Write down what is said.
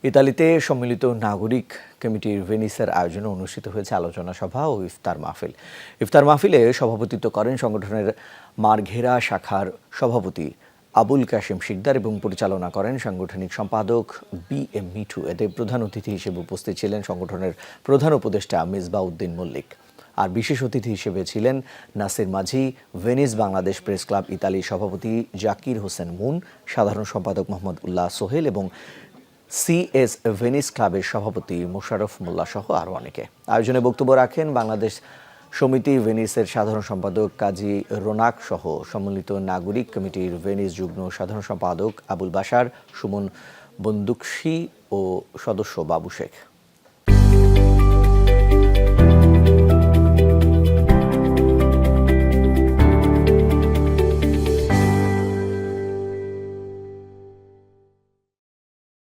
ইতালিতে সম্মিলিত নাগরিক কমিটির ভেনিসের আয়োজনে অনুষ্ঠিত হয়েছে আলোচনা সভা ও ইফতার মাহফিল। ইফতার মাহফিলে সভাপতিত্ব করেন সংগঠনের মারঘেরা শাখার সভাপতি আবুল কাশেম শিকদার এবং পরিচালনা করেন সাংগঠনিক সম্পাদক BM মিঠু। এতে প্রধান অতিথি হিসেবে উপস্থিত ছিলেন সংগঠনের প্রধান উপদেষ্টা মিসবাহ উদ্দিন মল্লিক। আর বিশেষ অতিথি হিসেবে ছিলেন নাসির মাঝি, ভেনিস বাংলাদেশ প্রেস ক্লাব ইতালির সভাপতি জাকির হোসেন মুন, সাধারণ সম্পাদক মোহাম্মদ উল্লাহ সোহেল এবং CS ভেনিস ক্লাবের সভাপতি মোশাররফ মোল্লা সহ আরও অনেকে। আয়োজনে বক্তব্য রাখেন বাংলাদেশ সমিতি ভেনিসের সাধারণ সম্পাদক কাজী রোনাক সহ সম্মিলিত নাগরিক কমিটির ভেনিস যুগ্ম সাধারণ সম্পাদক আবুল বাশার, সুমন বন্দুকশী ও সদস্য বাবু শেখ।